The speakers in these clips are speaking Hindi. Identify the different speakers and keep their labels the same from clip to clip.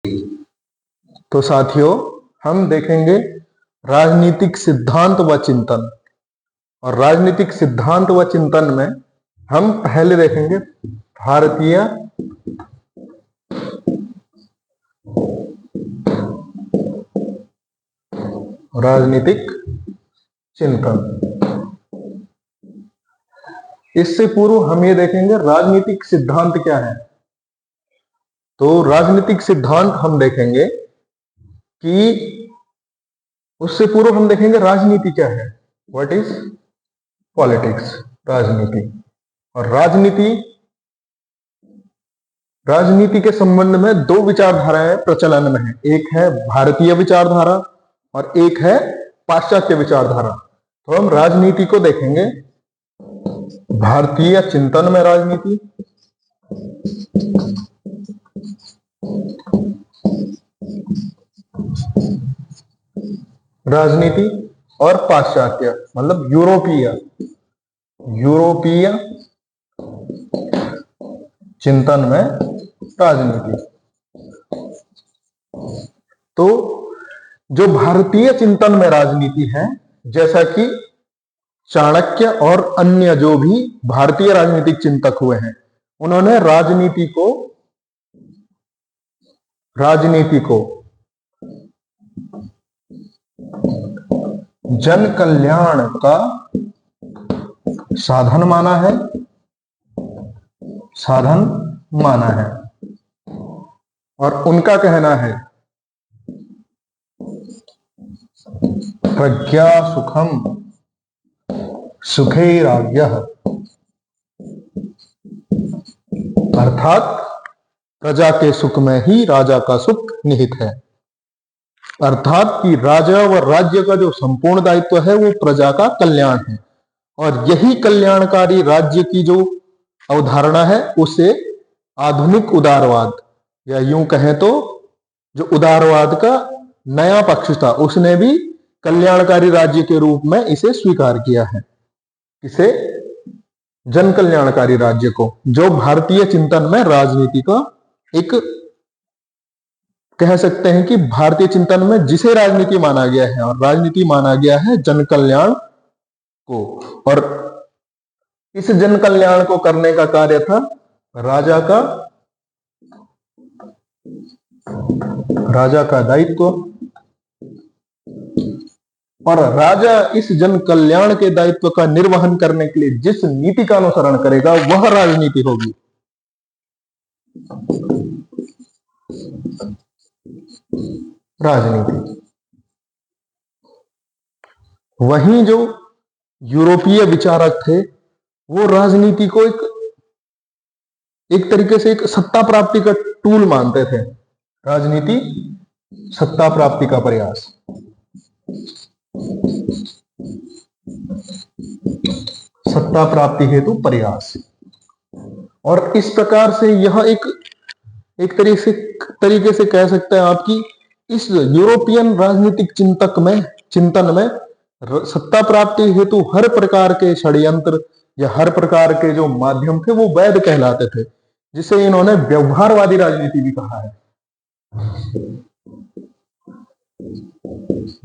Speaker 1: तो साथियों, हम देखेंगे राजनीतिक सिद्धांत व चिंतन। और राजनीतिक सिद्धांत व चिंतन में हम पहले देखेंगे भारतीय राजनीतिक चिंतन। इससे पूर्व हम ये देखेंगे राजनीतिक सिद्धांत क्या है। तो राजनीतिक सिद्धांत हम देखेंगे कि उससे पूर्व हम देखेंगे राजनीति क्या है, व्हाट इज पॉलिटिक्स, राजनीति। और राजनीति के संबंध में दो विचारधाराएं प्रचलन में है, एक है भारतीय विचारधारा और एक है पाश्चात्य विचारधारा। तो हम राजनीति को देखेंगे भारतीय चिंतन में राजनीति, राजनीति और पाश्चात्य मतलब यूरोपीय चिंतन में राजनीति। तो जो भारतीय चिंतन में राजनीति है, जैसा कि चाणक्य और अन्य जो भी भारतीय राजनीतिक चिंतक हुए हैं, उन्होंने राजनीति को जन कल्याण का साधन माना है। और उनका कहना है प्रज्ञा सुखम सुखैराज्ञः, अर्थात प्रजा के सुख में ही राजा का सुख निहित है। अर्थात कि राजा व राज्य का जो संपूर्ण दायित्व है वो प्रजा का कल्याण है। और यही कल्याणकारी राज्य की जो अवधारणा है उसे आधुनिक उदारवाद, या यूं कहें तो जो उदारवाद का नया पक्ष था, उसने भी कल्याणकारी राज्य के रूप में इसे स्वीकार किया है। इसे जन कल्याणकारी राज्य को, जो भारतीय चिंतन में राजनीति का एक कह सकते हैं कि भारतीय चिंतन में जिसे राजनीति माना गया है, और राजनीति माना गया है जन कल्याण को। और इस जन कल्याण को करने का कार्य था राजा का दायित्व। और राजा इस जन कल्याण के दायित्व का निर्वहन करने के लिए जिस नीति का अनुसरण करेगा वह राजनीति होगी। राजनीति वहीं जो यूरोपीय विचारक थे वो राजनीति को एक तरीके से एक सत्ता प्राप्ति का टूल मानते थे। राजनीति सत्ता प्राप्ति का प्रयास, सत्ता प्राप्ति हेतु प्रयास। और इस प्रकार से यह एक तरीके से कह सकते हैं आप कि इस यूरोपियन राजनीतिक चिंतन में सत्ता प्राप्ति हेतु हर प्रकार के षड्यंत्र या हर प्रकार के जो माध्यम थे वो वैध कहलाते थे, जिसे इन्होंने व्यवहारवादी राजनीति भी कहा है।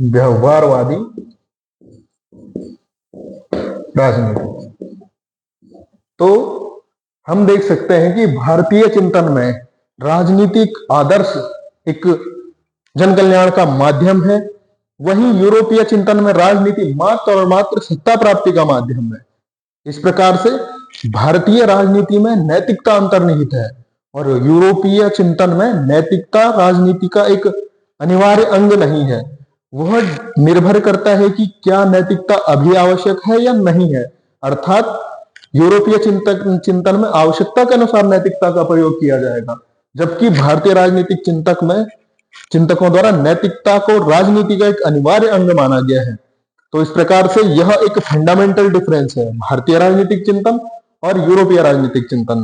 Speaker 1: व्यवहारवादी राजनीति। तो हम देख सकते हैं कि भारतीय चिंतन में राजनीतिक आदर्श एक जन कल्याण का माध्यम है, वहीं यूरोपीय चिंतन में राजनीति मात्र और मात्र सत्ता प्राप्ति का माध्यम है। इस प्रकार से भारतीय राजनीति में नैतिकता अंतर्निहित है, और यूरोपीय चिंतन में नैतिकता राजनीति का एक अनिवार्य अंग नहीं है। वह निर्भर करता है कि क्या नैतिकता अभी आवश्यक है या नहीं है। अर्थात यूरोपीय चिंतन में आवश्यकता के अनुसार नैतिकता का प्रयोग किया जाएगा, जबकि भारतीय राजनीतिक चिंतकों द्वारा नैतिकता को राजनीति का एक अनिवार्य अंग माना गया है। तो इस प्रकार से यह एक फंडामेंटल डिफरेंस है भारतीय राजनीतिक चिंतन और यूरोपीय राजनीतिक चिंतन।